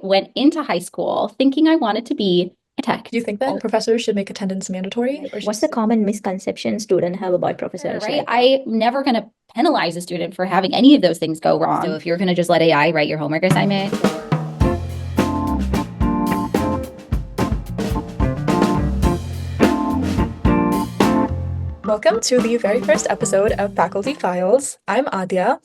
went into high school thinking I wanted to be a tech. Do you think that professors should make attendance mandatory? Or What's the common misconception students have about professors? Right? I'm never going to penalize a student for having any of those things go wrong. So if you're going to just let AI write your homework assignment. Welcome to the very first episode of Faculty Files. I'm Adia,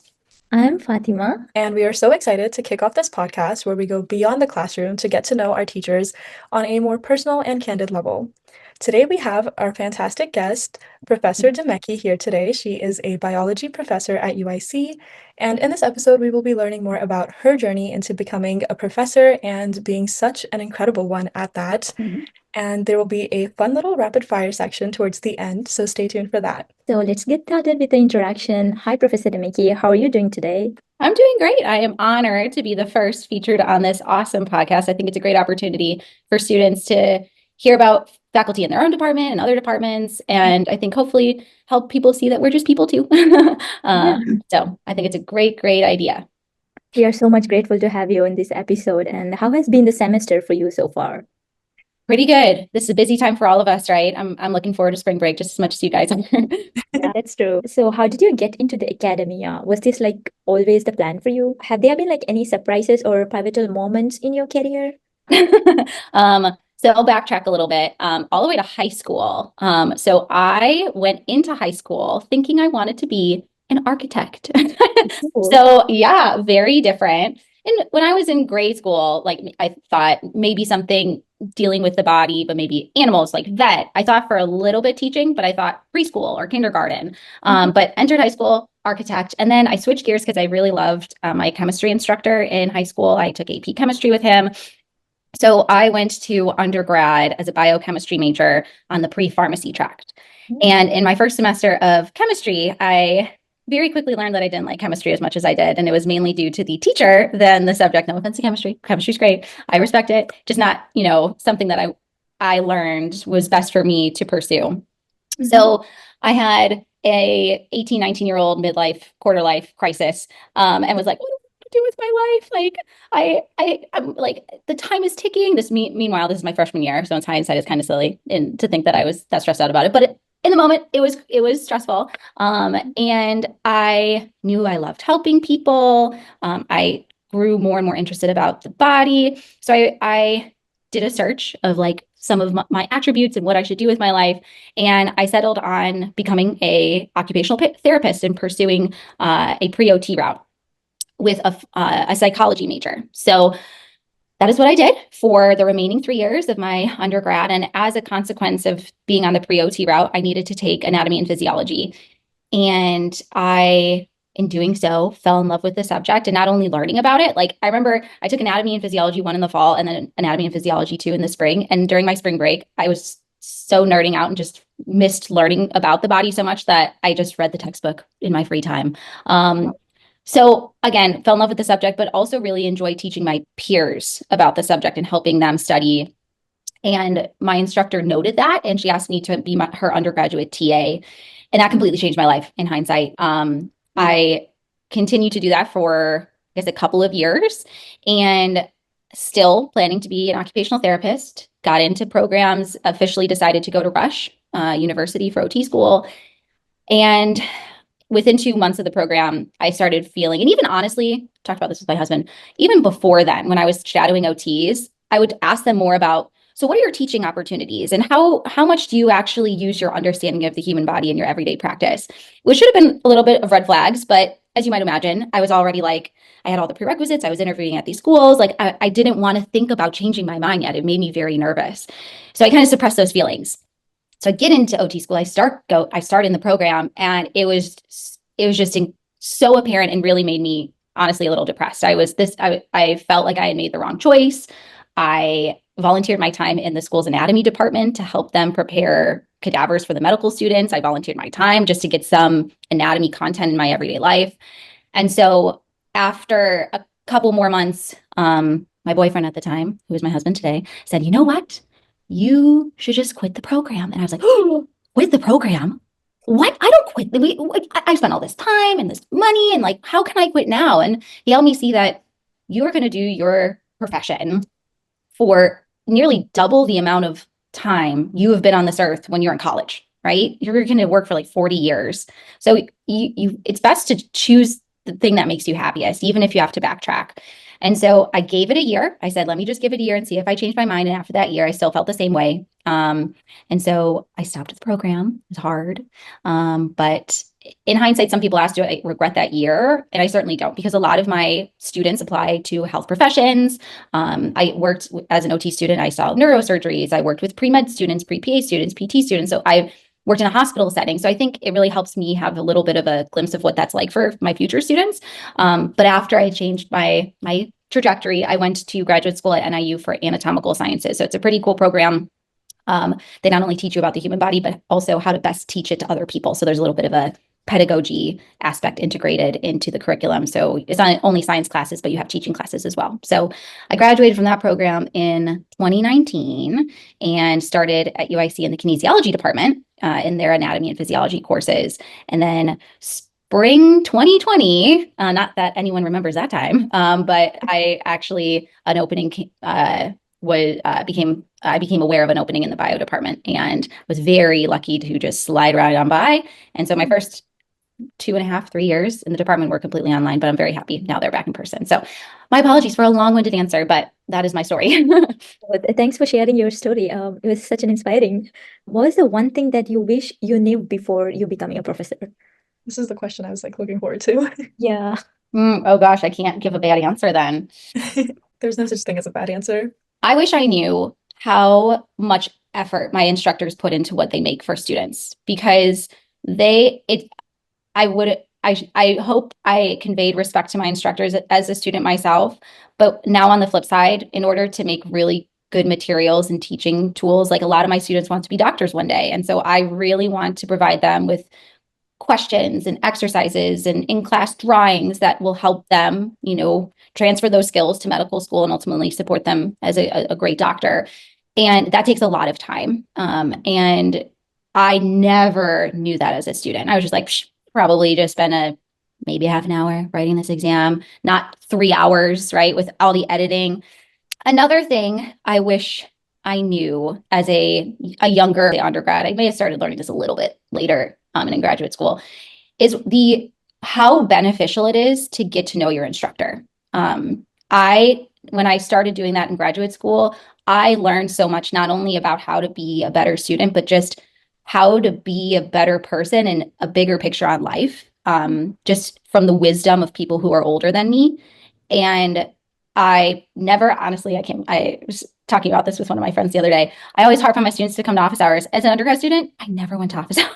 I'm Fatima. and we are so excited to kick off this podcast where we go beyond the classroom to get to know our teachers on a more personal and candid level. Today we have our fantastic guest, Professor Daemicke, here today. She is a biology professor at UIC, and in this episode we will be learning more about her journey into becoming a professor and being such an incredible one at that. And there will be a fun little rapid fire section towards the end, so stay tuned for that. So let's get started with the introduction. Hi, Professor Daemicke. How are you doing today? I'm doing great. I am honored to be the first featured on this awesome podcast. I think it's a great opportunity for students to hear about faculty in their own department and other departments, and I think hopefully help people see that we're just people too. So I think it's a great idea. We are so much grateful to have you in this episode. And how has been the semester for you so far? Pretty good. This is a busy time for all of us, right? I'm looking forward to spring break just as much as you guys are. Yeah, that's true. So how did you get into the academia? Was this like always the plan for you? Have there been like any surprises or pivotal moments in your career? So I'll backtrack a little bit, all the way to high school. So I went into high school thinking I wanted to be an architect. Cool. So yeah, very different. And when I was in grade school, like I thought maybe something dealing with the body, but maybe animals like vet. I thought for a little bit teaching, but I thought preschool or kindergarten. But entered high school, architect. And then I switched gears because I really loved my chemistry instructor in high school. I took AP chemistry with him. So I went to undergrad as a biochemistry major on the pre-pharmacy track. And in my first semester of chemistry, I very quickly learned that I didn't like chemistry as much as I did. And it was mainly due to the teacher than the subject. No offense to chemistry. Chemistry's great. I respect it. Just not, something that I learned was best for me to pursue. So I had a 18, 19-year-old midlife, quarter life crisis, and was like, what do with my life? Like I'm like, the time is ticking. Meanwhile, this is my freshman year, so in hindsight, it's kind of silly and to think that I was that stressed out about it. But in the moment, it was stressful. And I knew I loved helping people. I grew more and more interested about the body. So I did a search of like some of my attributes and what I should do with my life. And I settled on becoming a occupational therapist and pursuing a pre-OT route with a psychology major. So that is what I did for the remaining 3 years of my undergrad. And as a consequence of being on the pre-OT route, I needed to take anatomy and physiology. And I, in doing so, fell in love with the subject and not only learning about it. Like I remember I took anatomy and physiology 1 in the fall and then anatomy and physiology 2 in the spring. And during my spring break, I was so nerding out and just missed learning about the body so much that I just read the textbook in my free time. So again, fell in love with the subject, but also really enjoy teaching my peers about the subject and helping them study. And my instructor noted that, and she asked me to be her undergraduate TA. And that completely changed my life in hindsight. I continued to do that for, I guess, a couple of years and still planning to be an occupational therapist, got into programs, officially decided to go to Rush University for OT school. And within 2 months of the program, I started feeling, and even honestly, talked about this with my husband, even before then, when I was shadowing OTs, I would ask them more about, so what are your teaching opportunities and how much do you actually use your understanding of the human body in your everyday practice? Which should have been a little bit of red flags, but as you might imagine, I was already like, I had all the prerequisites. I was interviewing at these schools. Like I didn't want to think about changing my mind yet. It made me very nervous. So I kind of suppressed those feelings. So I get into OT school. I start in the program, and it was just so apparent and really made me honestly a little depressed. I felt like I had made the wrong choice. I volunteered my time in the school's anatomy department to help them prepare cadavers for the medical students. I volunteered my time just to get some anatomy content in my everyday life. And so after a couple more months, my boyfriend at the time, who is my husband today, said, you know what? You should just quit the program. And I was like, oh, quit the program? What? I don't quit. I spent all this time and this money and like, how can I quit now? And he helped me see that you are going to do your profession for nearly double the amount of time you have been on this earth when you're in college, right? You're going to work for like 40 years. So it's best to choose the thing that makes you happiest, even if you have to backtrack. And so I gave it a year. I said, let me just give it a year and see if I change my mind. And after that year, I still felt the same way. And so I stopped the program. It was hard. But in hindsight, some people ask, do I regret that year? And I certainly don't, because a lot of my students apply to health professions. I worked as an OT student. I saw neurosurgeries. I worked with pre-med students, pre-PA students, PT students. So I worked in a hospital setting. So I think it really helps me have a little bit of a glimpse of what that's like for my future students. But after I changed my trajectory, I went to graduate school at NIU for anatomical sciences. So it's a pretty cool program. They not only teach you about the human body, but also how to best teach it to other people. So there's a little bit of a pedagogy aspect integrated into the curriculum. So it's not only science classes, but you have teaching classes as well. So I graduated from that program in 2019 and started at UIC in the kinesiology department in their anatomy and physiology courses. And then spring 2020, not that anyone remembers that time, but I actually, an opening I became aware of an opening in the bio department and was very lucky to just slide right on by. And so my first 2.5, 3 years in the department were completely online, but I'm very happy now they're back in person. So my apologies for a long-winded answer, but that is my story. Thanks for sharing your story. It was such an inspiring. What was the one thing that you wish you knew before you becoming a professor? This is the question I was like looking forward to. Yeah. Oh gosh, I can't give a bad answer then. There's no such thing as a bad answer. I wish I knew how much effort my instructors put into what they make for students, because I hope I conveyed respect to my instructors as a student myself. But now on the flip side, in order to make really good materials and teaching tools, like a lot of my students want to be doctors one day. And so I really want to provide them with questions and exercises and in-class drawings that will help them, transfer those skills to medical school and ultimately support them as a great doctor. And that takes a lot of time. And I never knew that as a student. I was just like, probably just spend maybe half an hour writing this exam, not 3 hours, right? With all the editing. Another thing I wish I knew as a younger undergrad, I may have started learning this a little bit later and in graduate school, is how beneficial it is to get to know your instructor. When I started doing that in graduate school, I learned so much, not only about how to be a better student, but just how to be a better person and a bigger picture on life, just from the wisdom of people who are older than me. And I never, honestly, I was talking about this with one of my friends the other day. I always harp on my students to come to office hours. As an undergrad student, I never went to office hours.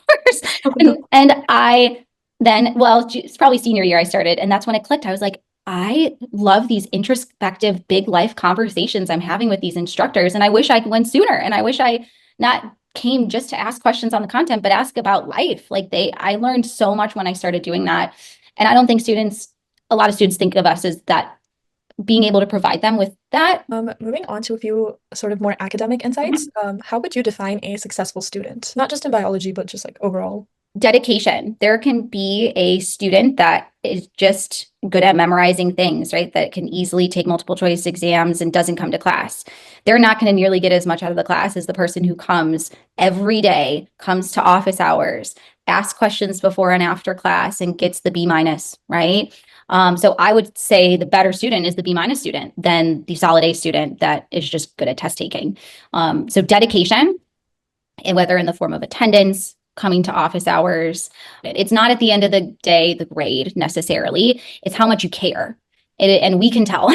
And I then, well, it's probably senior year I started, and that's when it clicked. I was like, I love these introspective, big life conversations I'm having with these instructors, and I wish I went sooner. And I wish I not came just to ask questions on the content, but ask about life. I learned so much when I started doing that. And I don't think a lot of students think of us as that, being able to provide them with that. Moving on to a few sort of more academic insights, how would you define a successful student? Not just in biology, but just like overall. Dedication. There can be a student that is just good at memorizing things, right? That can easily take multiple choice exams and doesn't come to class. They're not going to nearly get as much out of the class as the person who comes every day, comes to office hours, asks questions before and after class, and gets the B minus, right? So I would say the better student is the B minus student than the solid A student that is just good at test taking. So dedication, and whether in the form of attendance, coming to office hours, it's not at the end of the day the grade necessarily. It's how much you care. And we can tell.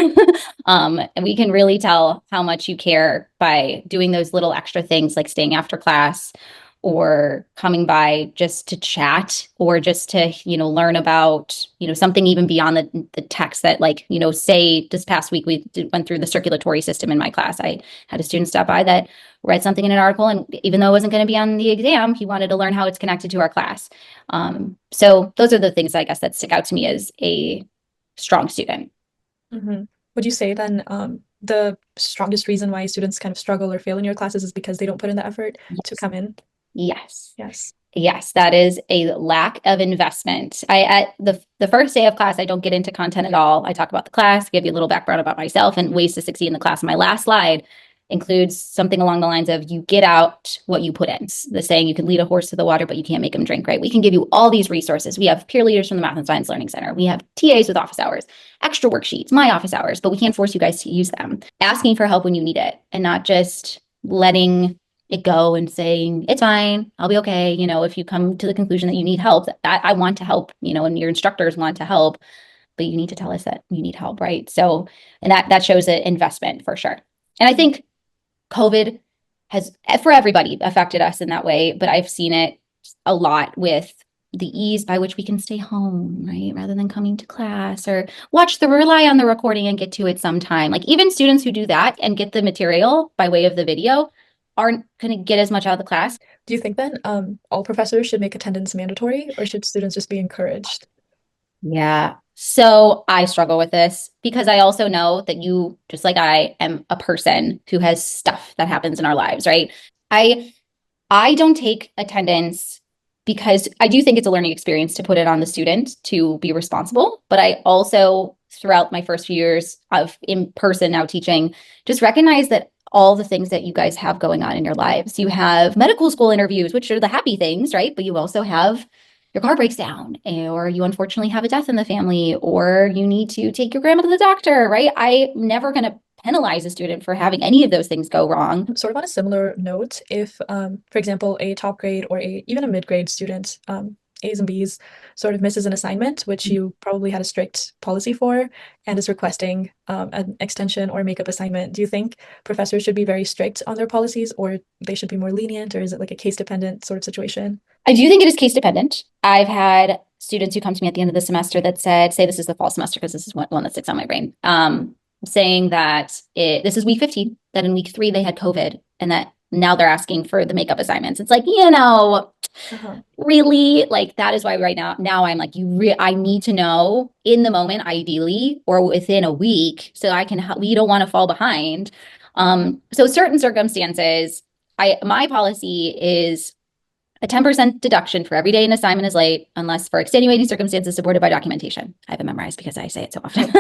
And we can really tell how much you care by doing those little extra things like staying after class, or coming by just to chat, or just to, learn about, something even beyond the text that, say this past week, went through the circulatory system in my class. I had a student stop by that read something in an article, and even though it wasn't going to be on the exam, he wanted to learn how it's connected to our class. So those are the things, I guess, that stick out to me as a strong student. Would you say then the strongest reason why students kind of struggle or fail in your classes is because they don't put in the effort to come in? Yes. Yes. Yes, that is a lack of investment. I at the first day of class, I don't get into content at all. I talk about the class, give you a little background about myself and ways to succeed in the class. My last slide includes something along the lines of you get out what you put in. The saying you can lead a horse to the water, but you can't make him drink, right? We can give you all these resources. We have peer leaders from the Math and Science Learning Center. We have TAs with office hours, extra worksheets, my office hours, but we can't force you guys to use them. Asking for help when you need it and not just letting it go and saying, it's fine, I'll be okay. If you come to the conclusion that you need help, that I want to help, and your instructors want to help, but you need to tell us that you need help, right? So, and that shows an investment for sure. And I think COVID has, for everybody, affected us in that way, but I've seen it a lot with the ease by which we can stay home, right? Rather than coming to class or rely on the recording and get to it sometime. Like even students who do that and get the material by way of the video aren't going to get as much out of the class. Do you think then all professors should make attendance mandatory, or should students just be encouraged? Yeah. So I struggle with this because I also know that you, just like I, am a person who has stuff that happens in our lives, right? I don't take attendance because I do think it's a learning experience to put it on the student to be responsible. But I also, throughout my first few years of in person now teaching, just recognize that all the things that you guys have going on in your lives. You have medical school interviews, which are the happy things, right? But you also have your car breaks down, or you unfortunately have a death in the family, or you need to take your grandma to the doctor, right? I'm never going to penalize a student for having any of those things go wrong. Sort of on a similar note, if, for example, a top grade or even a mid-grade student, A's and B's, sort of misses an assignment, which you probably had a strict policy for, and is requesting an extension or makeup assignment, do you think professors should be very strict on their policies, or they should be more lenient, or is it like a case-dependent sort of situation? I do think it is case dependent. I've had students who come to me at the end of the semester that say this is the fall semester because this is one that sticks on my brain, saying that this is week 15, that in week 3 they had COVID and that now they're asking for the makeup assignments. It's like, really, like that is why right now I'm like, I need to know in the moment, ideally, or within a week, so I can we don't want to fall behind. So certain circumstances, my policy is a 10% deduction for every day an assignment is late, unless for extenuating circumstances supported by documentation. I have it memorized because I say it so often.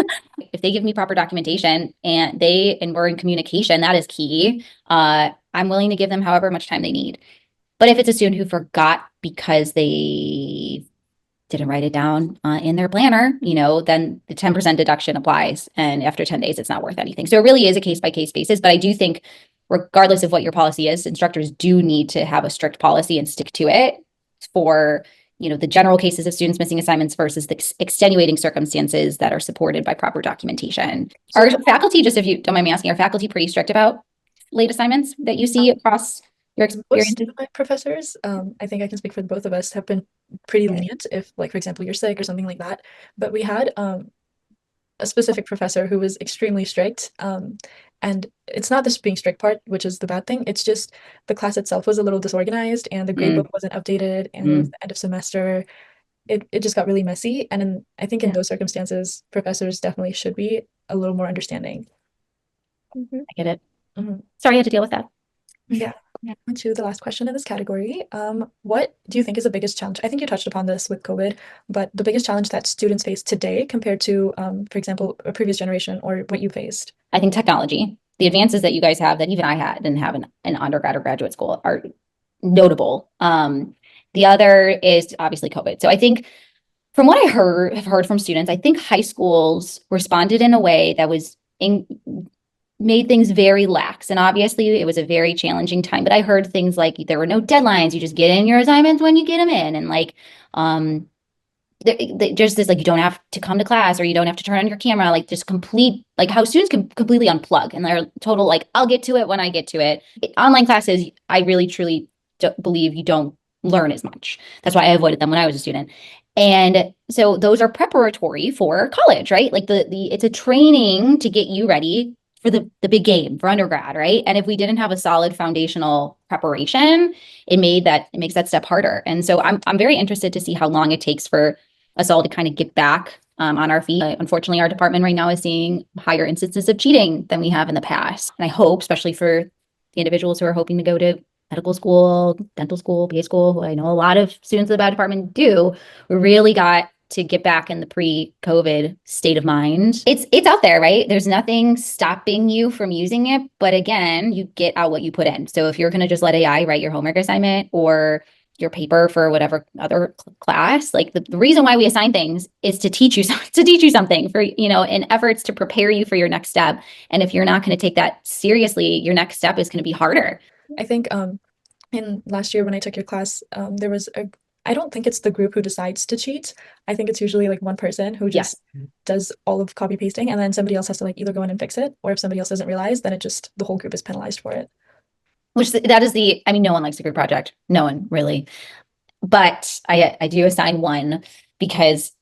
If they give me proper documentation and we're in communication, that is key. I'm willing to give them however much time they need. But if it's a student who forgot because they didn't write it down in their planner, then the 10% deduction applies. And after 10 days, it's not worth anything. So it really is a case by case basis. But I do think regardless of what your policy is, instructors do need to have a strict policy and stick to it for, the general cases of students missing assignments versus the extenuating circumstances that are supported by proper documentation. Are faculty, just if you don't mind me asking, are faculty pretty strict about late assignments that you see across your experience? Most of my professors, I think I can speak for both of us, have been pretty lenient if, like, for example, you're sick or something like that. But we had a specific professor who was extremely strict. And it's not this being strict part, which is the bad thing. It's just the class itself was a little disorganized and the gradebook wasn't updated and it was the end of semester. It just got really messy. And I think in those circumstances, professors definitely should be a little more understanding. I get it. Sorry I had to deal with that. Yeah. On to the last question in this category. What do you think is the biggest challenge? I think you touched upon this with COVID, but the biggest challenge that students face today compared to, for example, a previous generation or what you faced? I think technology, the advances that you guys have that even I didn't have in undergrad or graduate school are notable. The other is obviously COVID. So I think from what I have heard from students, I think high schools responded in a way that was made things very lax. And obviously it was a very challenging time, but I heard things like there were no deadlines. You just get in your assignments when you get them in. And like, just this, like, you don't have to come to class or you don't have to turn on your camera, like just complete, like how students can completely unplug and they're total, like, I'll get to it when I get to it. Online classes, I really, truly believe you don't learn as much. That's why I avoided them when I was a student. And so those are preparatory for college, right? Like it's a training to get you ready for the big game for undergrad, right? And if we didn't have a solid foundational preparation, it makes that step harder. And so I'm very interested to see how long it takes for us all to kind of get back on our feet. Unfortunately, our department right now is seeing higher instances of cheating than we have in the past. And I hope, especially for the individuals who are hoping to go to medical school, dental school, PA school, who I know a lot of students in the bio department do, we really got to get back in the pre-COVID state of mind. It's out there, right? There's nothing stopping you from using it. But again, you get out what you put in. So if you're going to just let AI write your homework assignment or your paper for whatever other class, like the reason why we assign things is to teach you something for, in efforts to prepare you for your next step. And if you're not going to take that seriously, your next step is going to be harder. I think in last year when I took your class, there was I don't think it's the group who decides to cheat. I think it's usually like one person who just does all of copy pasting, and then somebody else has to like either go in and fix it, or if somebody else doesn't realize, then the whole group is penalized for it. Which that is no one likes a group project. No one really. But I do assign one because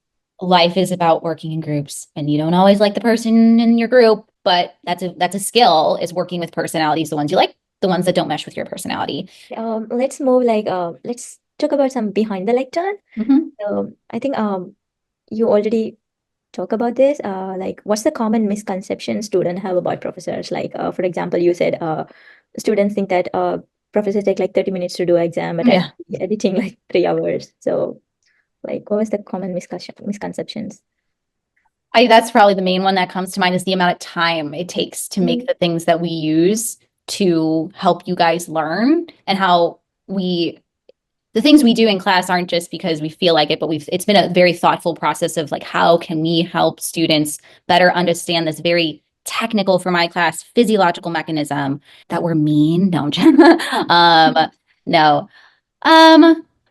life is about working in groups, and you don't always like the person in your group, but that's a skill, is working with personalities, the ones you like, the ones that don't mesh with your personality. Let's move let's talk about some behind the lectern. I think you already talk about this. Like, what's the common misconception students have about professors? Like, for example, you said students think that professors take like 30 minutes to do an exam, but editing like 3 hours. So, like, what was the common misconceptions? That's probably the main one that comes to mind, is the amount of time it takes to make the things that we use to help you guys learn, and how the things we do in class aren't just because we feel like it, but it's been a very thoughtful process of like, how can we help students better understand this very technical, for my class, physiological mechanism that we're mean. No, no.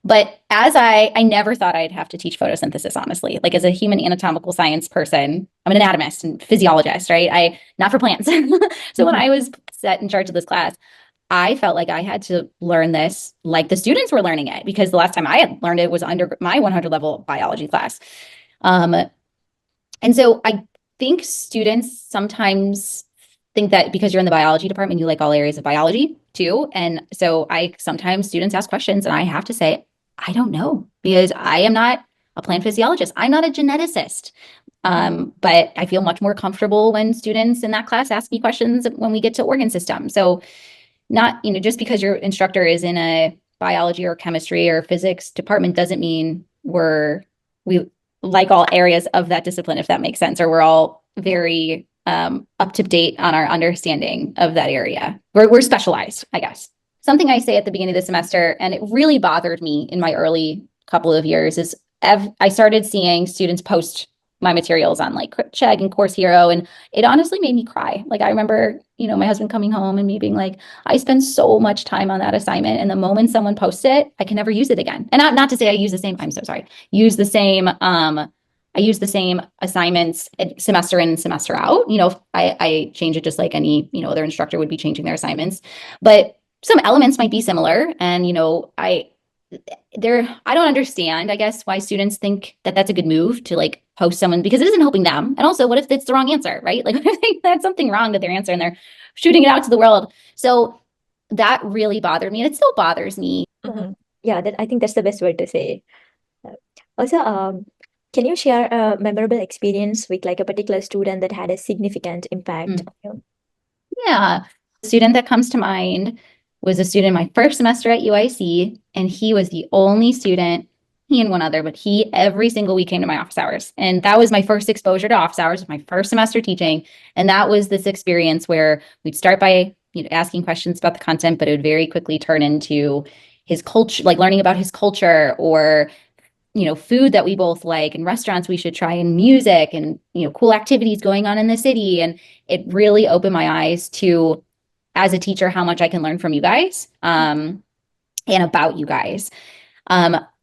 But as I never thought I'd have to teach photosynthesis, honestly. Like, as a human anatomical science person, I'm an anatomist and physiologist, right? Not for plants. So when I was set in charge of this class, I felt like I had to learn this like the students were learning it, because the last time I had learned it was under my 100 level biology class. And so I think students sometimes think that because you're in the biology department, you like all areas of biology too. And so sometimes students ask questions and I have to say, I don't know, because I am not a plant physiologist. I'm not a geneticist. But I feel much more comfortable when students in that class ask me questions when we get to organ system. So not, just because your instructor is in a biology or chemistry or physics department doesn't mean we like all areas of that discipline, if that makes sense, or we're all very up to date on our understanding of that area. We're specialized, I guess. Something I say at the beginning of the semester, and it really bothered me in my early couple of years, is I started seeing students post my materials on like Chegg and Course Hero, and it honestly made me cry. Like, I remember, my husband coming home and me being like, I spend so much time on that assignment, and the moment someone posts it, I can never use it again. And not to say I use the same, I'm so sorry, I use the same assignments semester in and semester out. I change it just like any, other instructor would be changing their assignments, but some elements might be similar. And, I don't understand, I guess, why students think that that's a good move to like post someone, because it isn't helping them. And also, what if it's the wrong answer, right? Like, what if they had something wrong with their answer and they're shooting it out to the world? So that really bothered me, and it still bothers me. Yeah, I think that's the best word to say. Also, can you share a memorable experience with like a particular student that had a significant impact on you? Yeah. The student that comes to mind was a student in my first semester at UIC, and he was the only student, he and one other, but he every single week came to my office hours. And that was my first exposure to office hours, my first semester teaching. And that was this experience where we'd start by asking questions about the content, but it would very quickly turn into his culture, like learning about his culture, or food that we both like, and restaurants we should try, and music, and cool activities going on in the city. And it really opened my eyes to, as a teacher, how much I can learn from you guys, and about you guys.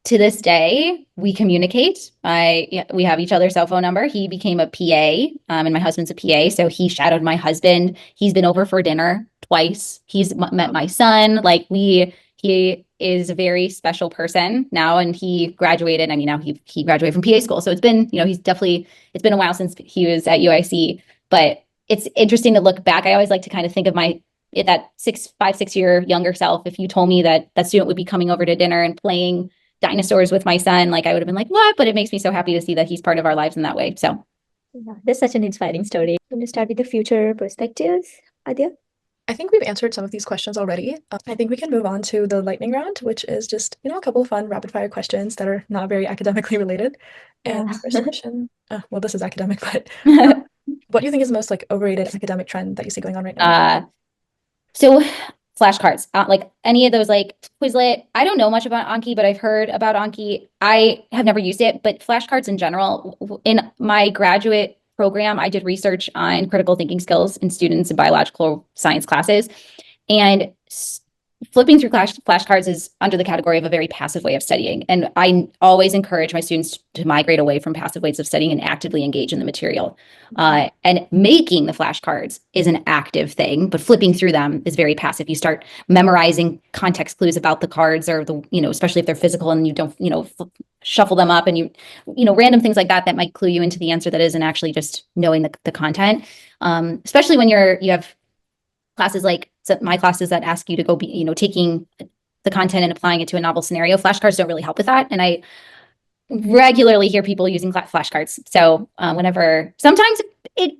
To this day, we communicate. We have each other's cell phone number. He became a PA, and my husband's a PA, so he shadowed my husband. He's been over for dinner twice. He's met my son. Like, he is a very special person now, and he graduated. I mean, now he graduated from PA school, so it's been, it's been a while since he was at UIC. But it's interesting to look back. I always like to kind of think of that 6 year younger self. If you told me that student would be coming over to dinner and playing dinosaurs with my son, like, I would have been like, what? But it makes me so happy to see that he's part of our lives in that way. So yeah, that's such an inspiring story. I'm going to start with the future perspectives, Adya. I think we've answered some of these questions already. I think we can move on to the lightning round, which is just, a couple of fun rapid fire questions that are not very academically related. And Yeah. the first question, well, this is academic, but what do you think is the most like overrated academic trend that you see going on right now? So flashcards, like any of those, like Quizlet. I don't know much about Anki, but I've heard about Anki. I have never used it, but flashcards in general. In my graduate program, I did research on critical thinking skills in students in biological science classes, and flipping through flashcards is under the category of a very passive way of studying. And I always encourage my students to migrate away from passive ways of studying and actively engage in the material. And making the flashcards is an active thing, but flipping through them is very passive. You start memorizing context clues about the cards, or especially if they're physical, and you don't, shuffle them up, and random things like that that might clue you into the answer that isn't actually just knowing the content. Especially when you have classes like my classes that ask you to go be, taking the content and applying it to a novel scenario. Flashcards don't really help with that. And I regularly hear people using flashcards. So sometimes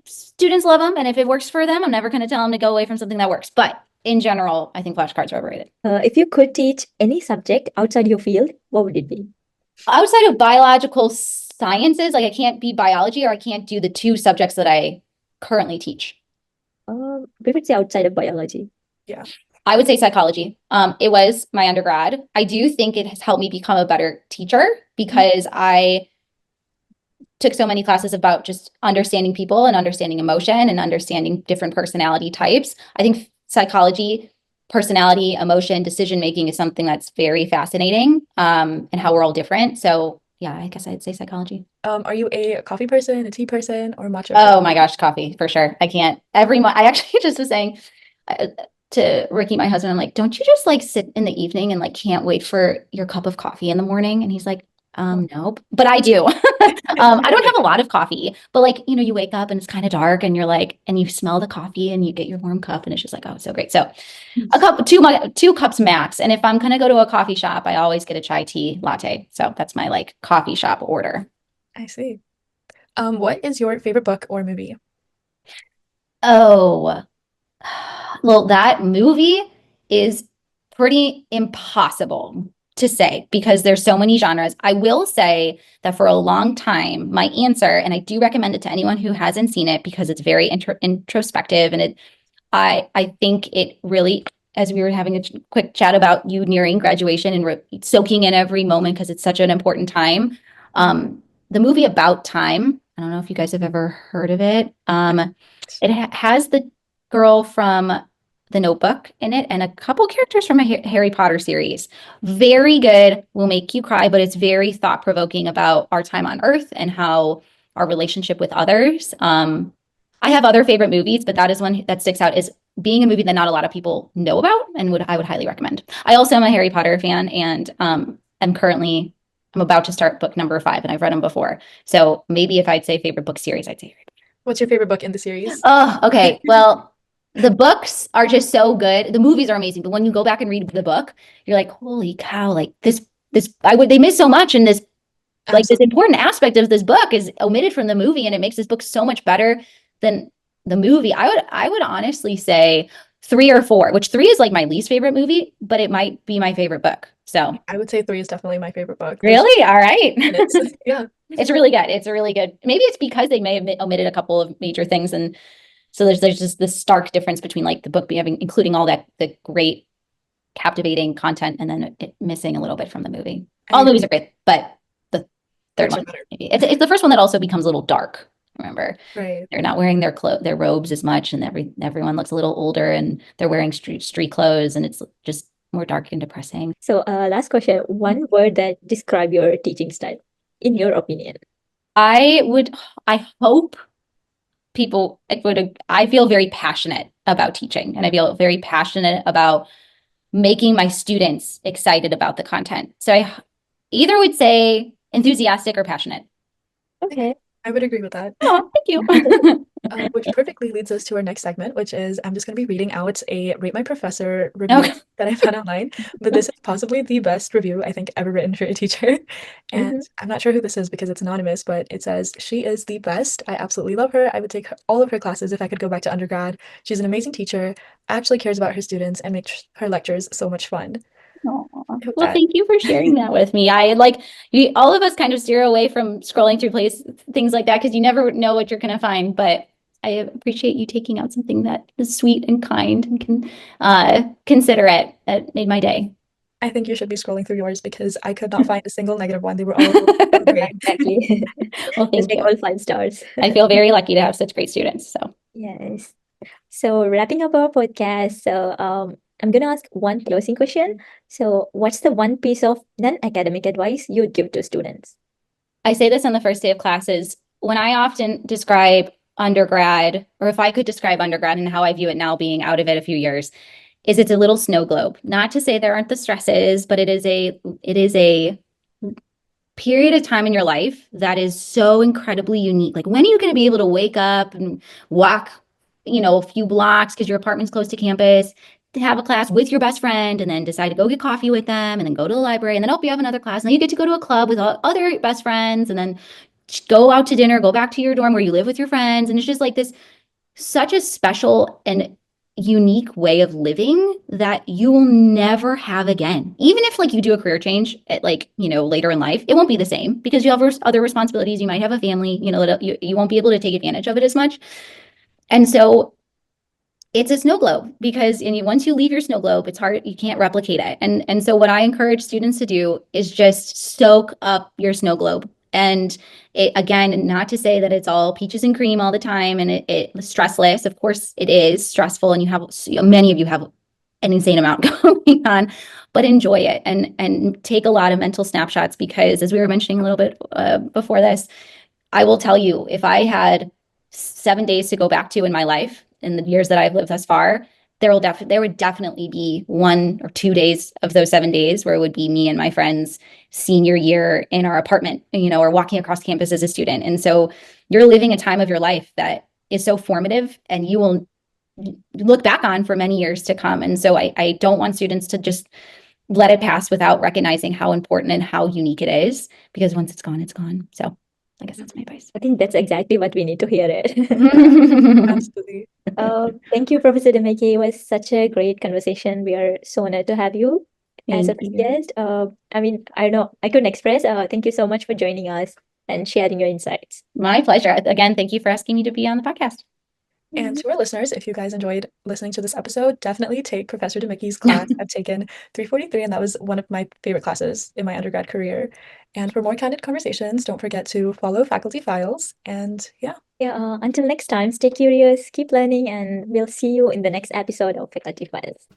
students love them. And if it works for them, I'm never going to tell them to go away from something that works. But in general, I think flashcards are overrated. If you could teach any subject outside your field, what would it be? Outside of biological sciences, like I can't be biology, or I can't do the two subjects that I currently teach. We would say outside of biology. Yeah. I would say psychology. It was my undergrad. I do think it has helped me become a better teacher, because I took so many classes about just understanding people and understanding emotion and understanding different personality types. I think psychology, personality, emotion, decision making is something that's very fascinating, and how we're all different. So yeah, I guess I'd say psychology. Are you a coffee person, a tea person, or matcha Oh my gosh, coffee for sure. I can't every month. I actually just was saying to Ricky, my husband, I'm like, don't you just like sit in the evening and like can't wait for your cup of coffee in the morning? And he's like, nope, but I do. I don't have a lot of coffee, but like, you wake up and it's kind of dark, and you're like, and you smell the coffee and you get your warm cup, and it's just like, oh, it's so great. So two cups max. And if I'm going to go to a coffee shop, I always get a chai tea latte. So that's my like coffee shop order. I see. What is your favorite book or movie? Oh, well, that movie is pretty impossible to say because there's so many genres. I will say that for a long time, my answer, and I do recommend it to anyone who hasn't seen it because it's very introspective, and I think it really, as we were having a quick chat about you nearing graduation and soaking in every moment because it's such an important time. The movie About Time, I don't know if you guys have ever heard of it. It has the girl from The Notebook in it and a couple characters from a Harry Potter series. Very good, will make you cry, but it's very thought-provoking about our time on Earth and how our relationship with others. I have other favorite movies, but that is one that sticks out as being a movie that not a lot of people know about, and I would highly recommend. I also am a Harry Potter fan, and I'm about to start book number 5, and I've read them before. So maybe if I'd say favorite book series, I'd say Harry Potter. What's your favorite book in the series? Oh, okay. Well, the books are just so good. The movies are amazing, but when you go back and read the book, you're like, holy cow, like they miss so much, and this like this important aspect of this book is omitted from the movie, and it makes this book so much better than the movie. I would honestly say 3 or 4, which 3 is like my least favorite movie, but it might be my favorite book. So I would say 3 is definitely my favorite book. Really? All right. Yeah. It's really good. It's a really good. Maybe it's because they may have omitted a couple of major things, and so there's just this stark difference between like the book including all that the great captivating content, and then it missing a little bit from the movie. All movies are great, but the third one, maybe it's the first one that also becomes a little dark. Remember, right? They're not wearing their robes as much, and everyone looks a little older, and they're wearing street clothes, and it's just more dark and depressing. So, last question: one word that describe your teaching style, in your opinion. I hope I feel very passionate about teaching, and I feel very passionate about making my students excited about the content. So I either would say enthusiastic or passionate. Okay. I would agree with that. Oh, thank you. Which perfectly leads us to our next segment, which is I'm just going to be reading out a Rate My Professor review Okay. that I found online. But this is possibly the best review I think ever written for a teacher. And Mhm. I'm not sure who this is because it's anonymous, but it says, "She is the best. I absolutely love her. I would take all of her classes if I could go back to undergrad. She's an amazing teacher, actually cares about her students, and makes her lectures so much fun." Aw. I hope Well, that thank you for sharing that with me. I like all of us kind of steer away from scrolling through things like that because you never know what you're going to find. But I appreciate you taking out something that is sweet and kind and can consider it. It made my day. I think you should be scrolling through yours because I could not find a single negative one. They were all so great. Exactly. Well, Just thank like you. all 5 stars. I feel very lucky to have such great students. So, Yes. So wrapping up our podcast, I'm gonna ask one closing question. So what's the one piece of non-academic advice you'd give to students? I say this on the first day of classes. When I often describe undergrad, or if I could describe undergrad and how I view it now being out of it a few years, is it's a little snow globe. Not to say there aren't the stresses, but it is a period of time in your life that is so incredibly unique. Like, when are you going to be able to wake up and walk, a few blocks because your apartment's close to campus, to have a class with your best friend, and then decide to go get coffee with them, and then go to the library, and then you have another class, and then you get to go to a club with other best friends, and then go out to dinner, go back to your dorm where you live with your friends, and it's just like this, such a special and unique way of living that you will never have again. Even if like you do a career change at later in life, it won't be the same because you have other responsibilities. You might have a family, that you won't be able to take advantage of it as much. And so it's a snow globe because once you leave your snow globe, it's hard, you can't replicate it. And so what I encourage students to do is just soak up your snow globe. And it, again, not to say that it's all peaches and cream all the time and it stressless. Of course it is stressful and many of you have an insane amount going on, but enjoy it and take a lot of mental snapshots because, as we were mentioning a little bit before this, I will tell you, if I had 7 days to go back to in my life in the years that I've lived thus far, there would definitely be 1 or 2 days of those 7 days where it would be me and my friends senior year in our apartment, or walking across campus as a student. And so you're living a time of your life that is so formative and you will look back on for many years to come. And so I don't want students to just let it pass without recognizing how important and how unique it is, because once it's gone, it's gone. So I guess that's my advice. I think that's exactly what we need to hear it. Absolutely. Thank you, Professor Daemicke. It was such a great conversation. We are so honored to have you as a Thank you. guest. I mean, I don't know, I couldn't express. Thank you so much for joining us and sharing your insights. My pleasure. Again, thank you for asking me to be on the podcast. And to our listeners, if you guys enjoyed listening to this episode, definitely take Professor Daemicke's class. I've taken 343, and that was one of my favorite classes in my undergrad career. And for more candid conversations, don't forget to follow Faculty Files. And yeah. Until next time, stay curious, keep learning, and we'll see you in the next episode of Faculty Files.